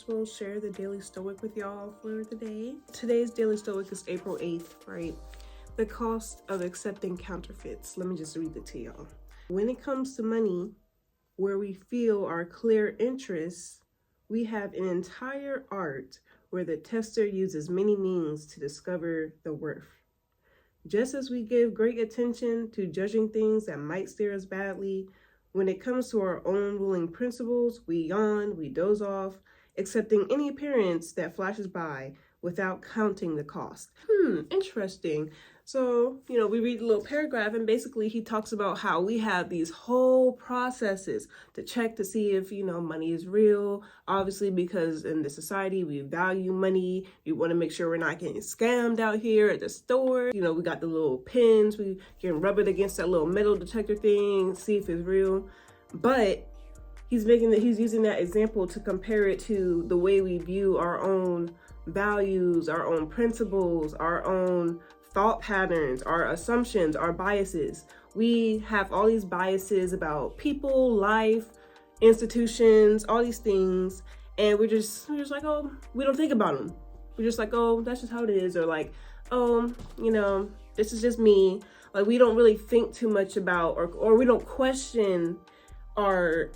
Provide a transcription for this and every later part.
just will share the Daily Stoic with y'all for the day. Today's Daily Stoic is April 8th, right? The cost of accepting counterfeits. Let me just read it to y'all. When it comes to money, where we feel our clear interests, we have an entire art where the tester uses many means to discover the worth. Just as we give great attention to judging things that might steer us badly, when it comes to our own ruling principles, we yawn, we doze off, accepting any appearance that flashes by without counting the cost. Interesting. So, we read a little paragraph and basically he talks about how we have these whole processes to check to see if, money is real. Obviously, because in the society, we value money. We want to make sure we're not getting scammed out here at the store. We got the little pins. We can rub it against that little metal detector thing, see if it's real. But he's using that example to compare it to the way we view our own values, our own principles, our own thought patterns, our assumptions, our biases. We have all these biases about people, life, institutions, all these things, and we're just like, oh, we don't think about them. We're just like, oh, that's just how it is, or like, oh, this is just me. Like, we don't really think too much about, or we don't question our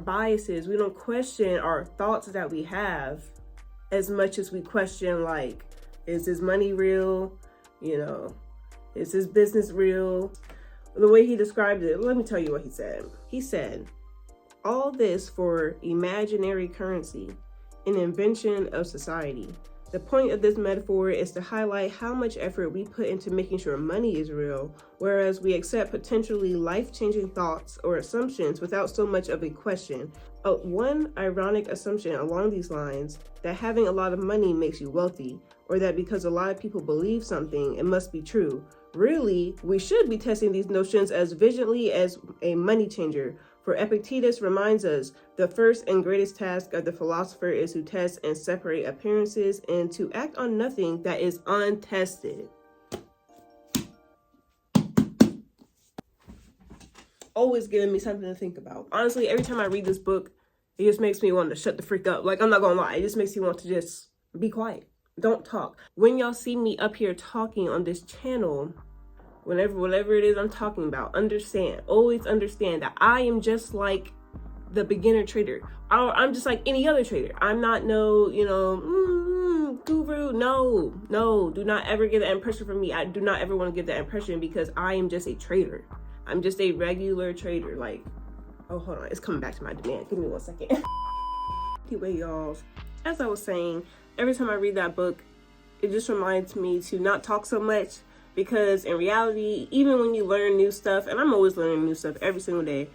biases. We don't question our thoughts that we have as much as we question, like, is this money real? Is this business real? The way he described it, let me tell you what he said. He said, all this for imaginary currency, an invention of society. The point of this metaphor is to highlight how much effort we put into making sure money is real, whereas we accept potentially life-changing thoughts or assumptions without so much of a question. One ironic assumption along these lines, that having a lot of money makes you wealthy, or that because a lot of people believe something, it must be true. Really, we should be testing these notions as vigilantly as a money changer. For Epictetus reminds us, the first and greatest task of the philosopher is to test and separate appearances and to act on nothing that is untested. Always giving me something to think about. Honestly, every time I read this book, it just makes me want to shut the freak up. Like, I'm not gonna lie, it just makes me want to just be quiet. Don't talk. When y'all see me up here talking on this channel, whatever it is I'm talking about, always understand that I am just like the beginner trader. I'm just like any other trader. I'm not no, guru. No, do not ever give that impression from me. I do not ever want to give that impression because I am just a trader. I'm just a regular trader. Like, oh, hold on. It's coming back to my demand. Give me 1 second. Anyway, y'all, as I was saying, every time I read that book, it just reminds me to not talk so much. Because in reality, even when you learn new stuff, and I'm always learning new stuff every single day,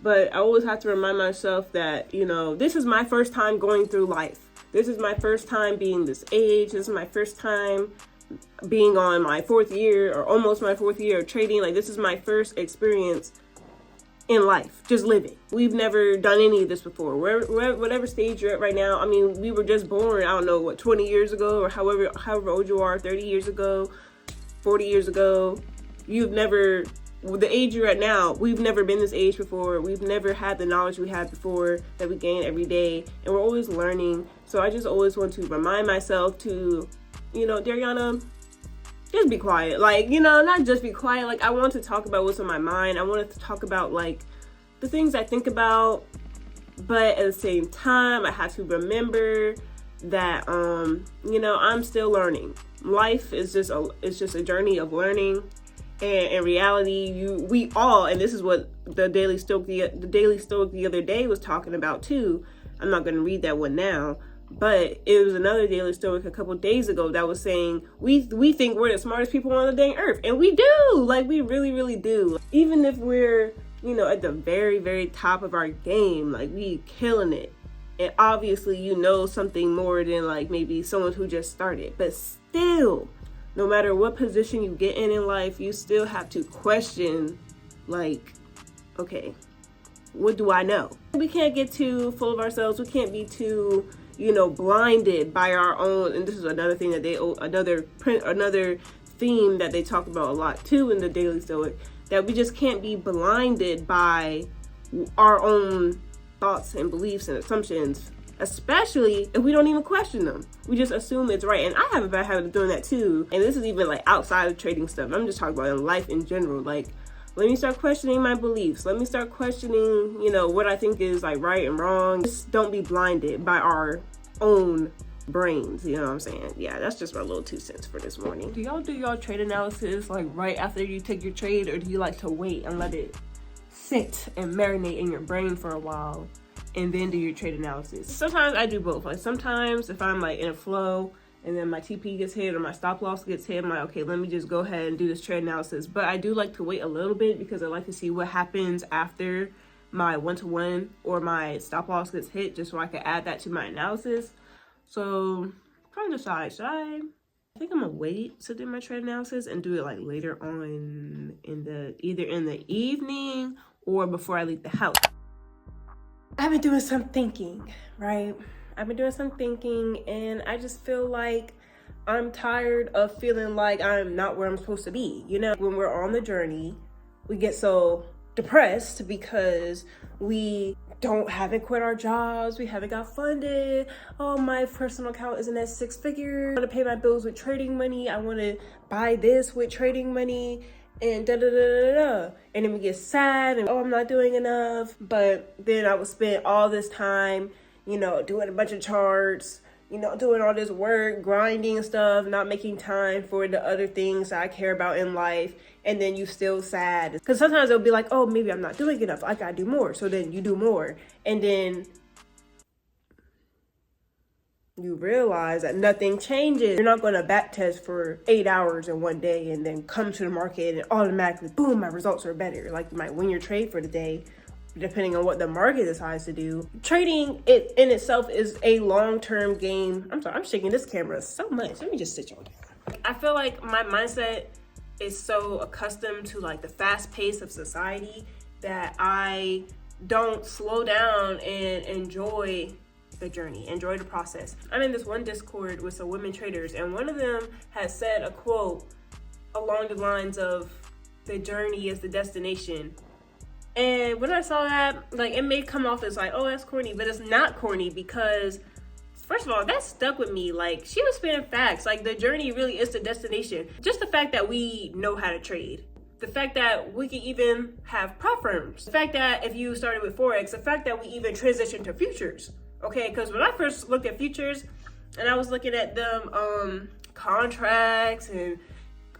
but I always have to remind myself that, this is my first time going through life. This is my first time being this age. This is my first time being on my 4th year or almost my 4th year of trading. Like, this is my first experience in life, just living. We've never done any of this before. Whatever stage you're at right now, I mean, we were just born, I don't know, 20 years ago or however old you are, 30 years ago. 40 years ago, the age you're at now, we've never been this age before. We've never had the knowledge we had before that we gain every day. And we're always learning. So I just always want to remind myself to, Dariana, just be quiet. Like, not just be quiet. Like, I want to talk about what's on my mind. I wanted to talk about, like, the things I think about. But at the same time, I have to remember that, I'm still learning. Life is just a journey of learning, and in reality, we all, and this is what the Daily Stoic the other day was talking about too. I'm not going to read that one now, but it was another Daily Stoic a couple days ago that was saying we think we're the smartest people on the dang earth, and we do. Like, we really, really do. Even if we're at the very, very top of our game, like, we killing it. And obviously, something more than like maybe someone who just started. But still, no matter what position you get in life, you still have to question, like, okay, what do I know? We can't get too full of ourselves. We can't be too, blinded by our own. And this is another thing that another theme that they talk about a lot too in the Daily Stoic, that we just can't be blinded by our own thoughts and beliefs and assumptions especially if we don't even question them. We just assume it's right. And I have a bad habit of doing that too. And this is even like outside of trading stuff. I'm just talking about in life in general. Like, let me start questioning my beliefs. Let me start questioning, what I think is like right and wrong. Just don't be blinded by our own brains, you know what I'm saying? Yeah, that's just my little 2 cents for this morning. Do y'all do y'all trade analysis like right after you take your trade, or do you like to wait and let it sit and marinate in your brain for a while and then do your trade analysis? Sometimes I do both. Like sometimes if I'm like in a flow and then my TP gets hit or my stop loss gets hit, I'm like, okay, let me just go ahead and do this trade analysis. But I do like to wait a little bit because I like to see what happens after my 1-to-1 or my stop loss gets hit, just so I can add that to my analysis. So trying to decide, I think I'm gonna wait to do my trade analysis and do it like later on either in the evening or before I leave the house. I've been doing some thinking, right? I've been doing some thinking, and I just feel like I'm tired of feeling like I'm not where I'm supposed to be. When we're on the journey, we get so depressed because we haven't quit our jobs, we haven't got funded. Oh, my personal account isn't at 6 figures. I want to pay my bills with trading money. I want to buy this with trading money, and da da da da da. And then we get sad and I'm not doing enough. But then I would spend all this time, doing a bunch of charts, doing all this work, grinding and stuff, not making time for the other things that I care about in life. And then you still sad. Because sometimes it'll be like, oh, maybe I'm not doing enough. I gotta do more. So then you do more. And then you realize that nothing changes. You're not going to backtest for 8 hours in one day and then come to the market and automatically, boom, my results are better. Like you might win your trade for the day, depending on what the market decides to do. Trading it in itself is a long-term game. I'm sorry, I'm shaking this camera so much. Let me just sit on it. I feel like my mindset is so accustomed to like the fast pace of society that I don't slow down and enjoy the journey, enjoy the process. I'm in this one Discord with some women traders, and one of them has said a quote along the lines of, the journey is the destination. And when I saw that, like, it may come off as like, oh, that's corny, but it's not corny because, first of all, that stuck with me. Like, she was spitting facts. Like, the journey really is the destination. Just the fact that we know how to trade. The fact that we can even have prop firms. The fact that if you started with forex, the fact that we even transitioned to futures. Okay, because when I first looked at futures and I was looking at them contracts and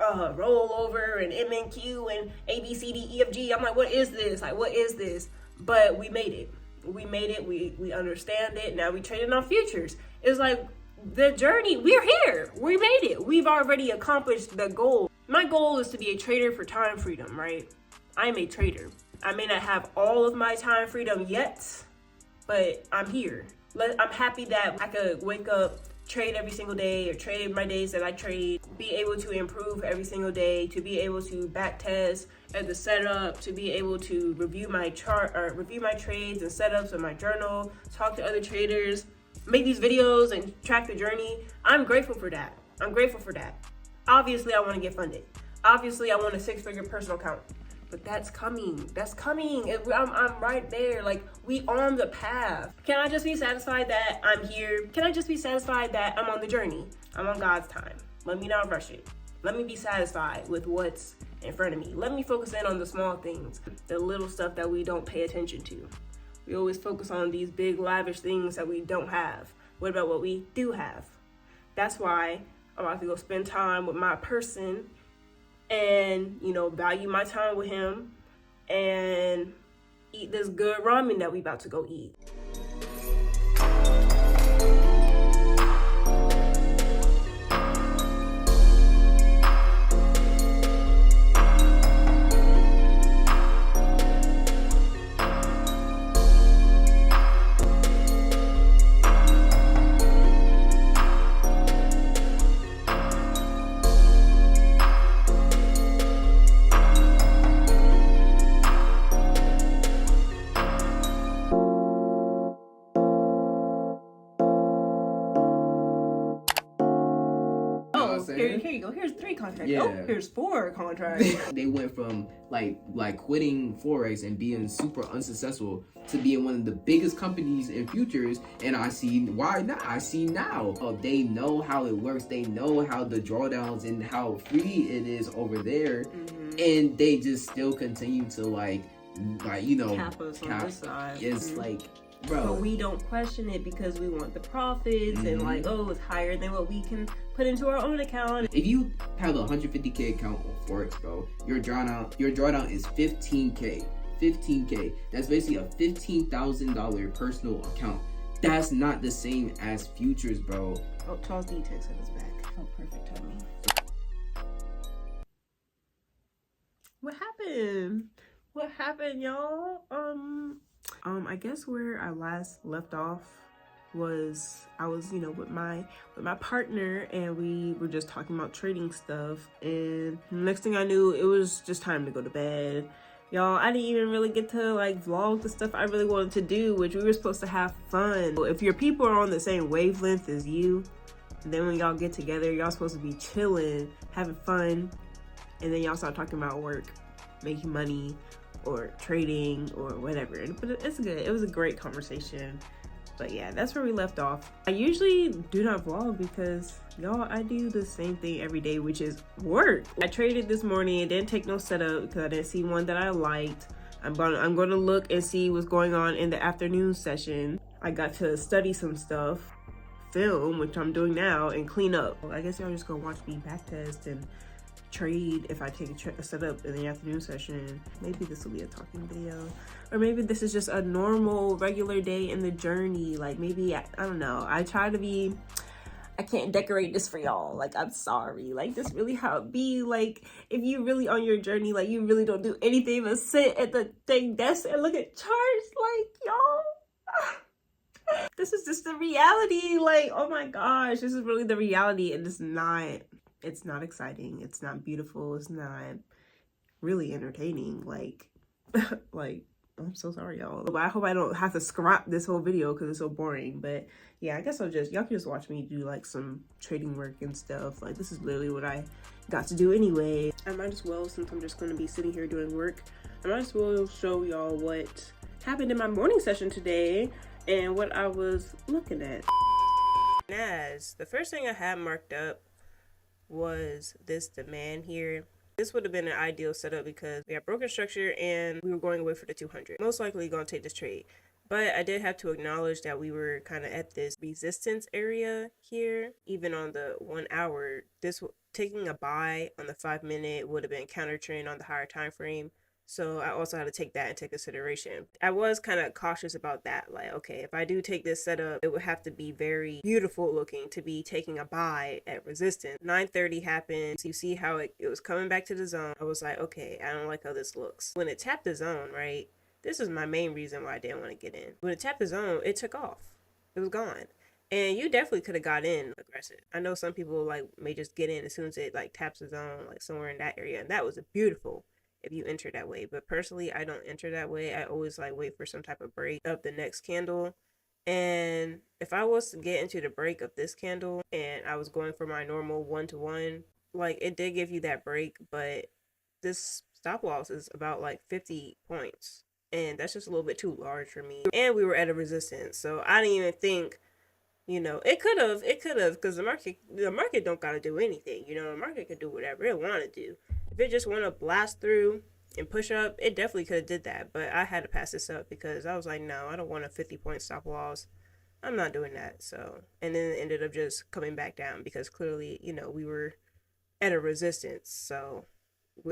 rollover and MNQ and ABCDEFG, I'm like, what is this? Like, what is this? But we made it. We made it. We understand it. Now we traded on futures. It's like the journey. We're here. We made it. We've already accomplished the goal. My goal is to be a trader for time freedom, right? I'm a trader. I may not have all of my time freedom yet, but I'm here. I'm happy that I could wake up, trade every single day, or trade my days that I trade, be able to improve every single day, to be able to back test at the setup, to be able to review my chart or review my trades and setups in my journal, talk to other traders, make these videos and track the journey. I'm grateful for that. I'm grateful for that. Obviously, I want to get funded. Obviously, I want a 6-figure personal account. But that's coming. That's coming. I'm right there. Like, we on the path. Can I just be satisfied that I'm here? Can I just be satisfied that I'm on the journey? I'm on God's time. Let me not rush it. Let me be satisfied with what's in front of me. Let me focus in on the small things, the little stuff that we don't pay attention to. We always focus on these big, lavish things that we don't have. What about what we do have? That's why I'm about to go spend time with my person and, value my time with him and eat this good ramen that we about to go eat. contract. Yeah. Oh, here's 4 contracts. They went from like quitting forex and being super unsuccessful to being one of the biggest companies in futures. And I see why not. I see now. They know how it works. They know how the drawdowns and how free it is over there, and they just still continue to like cap us on this side. It's like, bro. But we don't question it because we want the profits and like, oh, it's higher than what we can put into our own account. If you have a 150K account on forex, bro, your drawdown is 15K. 15K. That's basically a $15,000 personal account. That's not the same as futures, bro. Oh, Charles D texted us back. Oh, perfect timing. What happened? What happened, y'all? I guess where I last left off was I was, with my partner, and we were just talking about trading stuff, and next thing I knew, it was just time to go to bed. Y'all, I didn't even really get to like vlog the stuff I really wanted to do, which we were supposed to have fun. If your people are on the same wavelength as you, then when y'all get together, y'all supposed to be chilling, having fun, and then y'all start talking about work, making money, or trading, or whatever. But it's good. It was a great conversation. But yeah, that's where we left off. I usually do not vlog because, y'all, I do the same thing every day, which is work. I traded this morning. It didn't take no setup because I didn't see one that I liked. I'm gonna look and see what's going on in the afternoon session. I got to study some stuff, film, which I'm doing now, and clean up. I guess y'all just gonna watch me backtest and trade if I take a setup in the afternoon session. Maybe this will be a talking video, or maybe this is just a normal regular day in the journey. Like maybe I don't know. I can't decorate this for y'all. Like, I'm sorry. Like, this really how it be. Like, if you really on your journey, like you really don't do anything but sit at the dang desk and look at charts. Like, y'all, this is just the reality. Like, oh my gosh, this is really the reality, and it's not exciting, it's not beautiful, it's not really entertaining. Like I'm so sorry, y'all. But I hope I don't have to scrap this whole video because it's so boring. But yeah, I guess y'all can just watch me do like some trading work and stuff. Like, this is literally what I got to do anyway. I might as well, since I'm just going to be sitting here doing work, I might as well show y'all what happened in my morning session today and what I was looking at. As the first thing I had marked up was this demand here. This would have been an ideal setup because we had broken structure and we were going away for the 200. Most likely going to take this trade. But I did have to acknowledge that we were kind of at this resistance area here. Even on the 1 hour, taking a buy on the 5 minute would have been counter trend on the higher time frame. So I also had to take that into consideration. I was kind of cautious about that. Like, okay, if I do take this setup, it would have to be very beautiful looking to be taking a buy at resistance. 9:30 happened. So you see how it was coming back to the zone. I was like, okay, I don't like how this looks. When it tapped the zone, right? This is my main reason why I didn't want to get in. When it tapped the zone, it took off. It was gone. And you definitely could have got in aggressive. I know some people like may just get in as soon as it like taps the zone, like somewhere in that area. And that was beautiful if you enter that way. But personally, I don't enter that way. I always like wait for some type of break of the next candle. And if I was to get into the break of this candle and I was going for my normal 1-to-1, like it did give you that break, but this stop loss is about like 50 points. And that's just a little bit too large for me. And we were at a resistance. So I didn't even think, it could have, because the market don't got to do anything. The market could do whatever it want to do. If it just want to blast through and push up, it definitely could have did that. But I had to pass this up because I was like, no, I don't want a 50-point stop loss. I'm not doing that. So, and then it ended up just coming back down because clearly, we were at a resistance. So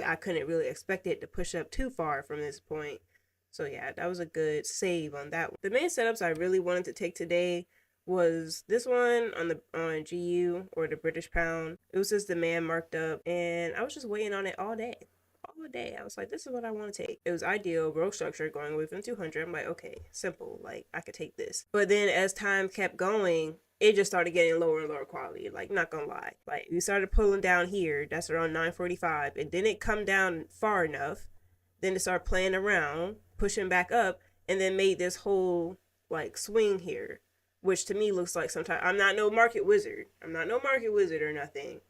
I couldn't really expect it to push up too far from this point. So yeah, that was a good save on that one. The main setups I really wanted to take today was this one on GU, or the British pound. It was just demand marked up, and I was just waiting on it all day. I was like, this is what I want to take. It was ideal, broke structure, going away from 200. I'm like, okay, simple, like I could take this. But then as time kept going, it just started getting lower and lower quality. Like, not gonna lie, like we started pulling down here. That's around 9:45. It didn't come down far enough. Then it started playing around, pushing back up, and then made this whole like swing here, which to me looks like sometimes I'm not no market wizard or nothing,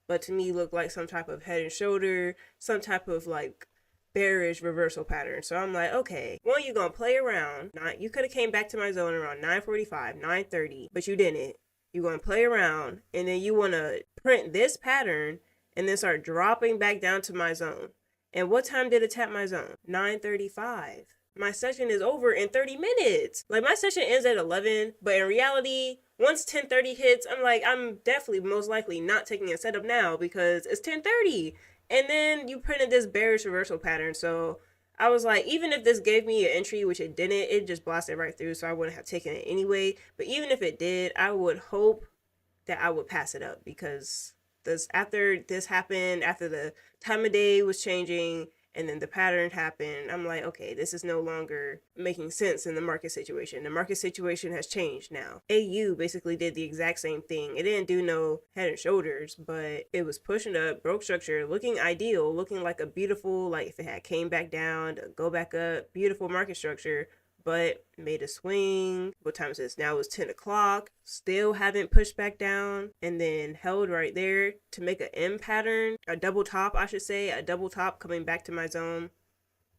but to me looked like some type of head and shoulder, some type of like bearish reversal pattern. So I'm like, okay, one, you're gonna play around. You could have came back to my zone around 9:45, 9:30, but you didn't. You're gonna play around, and then you wanna print this pattern and then start dropping back down to my zone. And what time did it tap my zone? 9:35. My session is over in 30 minutes. Like, my session ends at 11, but in reality, once 10:30 hits, I'm like, I'm definitely most likely not taking a setup now because it's 10:30. And then you printed this bearish reversal pattern. So I was like, even if this gave me an entry, which it didn't, it just blasted right through, so I wouldn't have taken it anyway. But even if it did, I would hope that I would pass it up, because after this happened, after the time of day was changing, and then the pattern happened, I'm like, okay, this is no longer making sense in the market situation. The market situation has changed now. AU basically did the exact same thing. It didn't do no head and shoulders, but it was pushing up, broke structure, looking ideal, looking like a beautiful, like if it had came back down to go back up, beautiful market structure, but made a swing. What time is this? Now it's 10 o'clock. Still haven't pushed back down, and then held right there to make an M pattern. A double top, I should say. A double top coming back to my zone.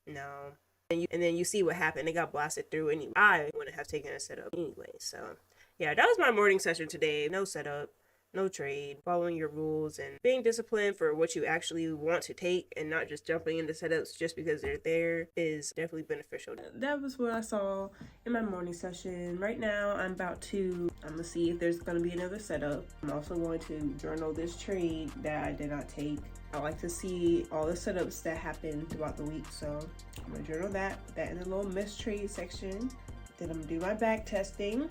No. And then you see what happened. It got blasted through anyway. I wouldn't have taken a setup anyway. So, yeah, that was my morning session today. No setup. No trade, following your rules and being disciplined for what you actually want to take and not just jumping into setups just because they're there is definitely beneficial. That was what I saw in my morning session. Right now, I'm gonna see if there's gonna be another setup. I'm also going to journal this trade that I did not take. I like to see all the setups that happened throughout the week, so I'm gonna journal that in the little missed trade section. Then I'm gonna do my back testing.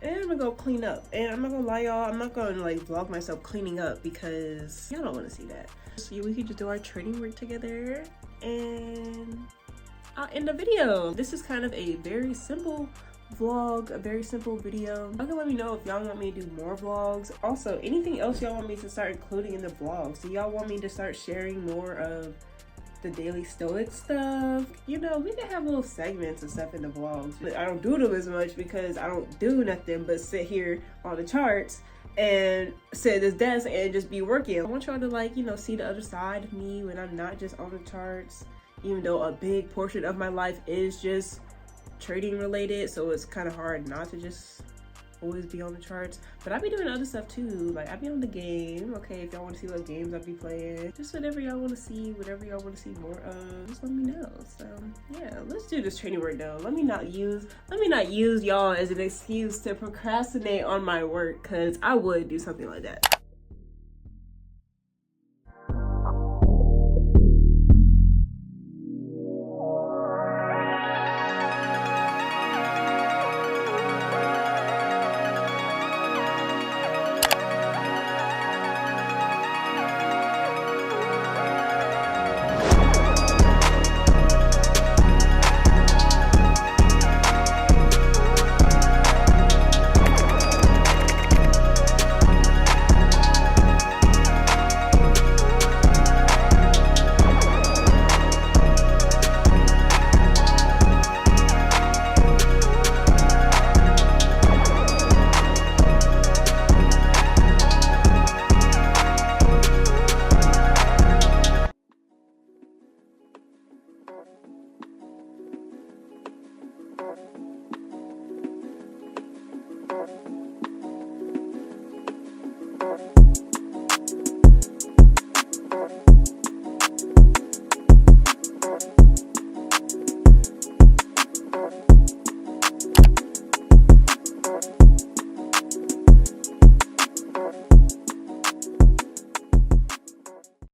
And I'm gonna go clean up. And I'm not gonna lie, y'all, I'm not gonna like vlog myself cleaning up because y'all don't want to see that. So we could just do our trading work together and I'll end the video. This is kind of a very simple vlog, a very simple video. Y'all can let me know if y'all want me to do more vlogs. Also, anything else y'all want me to start including in the vlogs. Do y'all want me to start sharing more of the daily Stoic stuff? You know, we can have little segments and stuff in the vlogs. I don't do them as much because I don't do nothing but sit here on the charts and sit at this desk and just be working. I want y'all to, like, you know, see the other side of me when I'm not just on the charts, even though a big portion of my life is just trading related, so it's kind of hard not to just always be on the charts. But I be doing other stuff too, like I be on the game. Okay, if y'all want to see what games I be playing, just whatever y'all want to see, whatever y'all want to see more of, just let me know. So yeah, let's do this training work though. Let me not use y'all as an excuse to procrastinate on my work, because I would do something like that.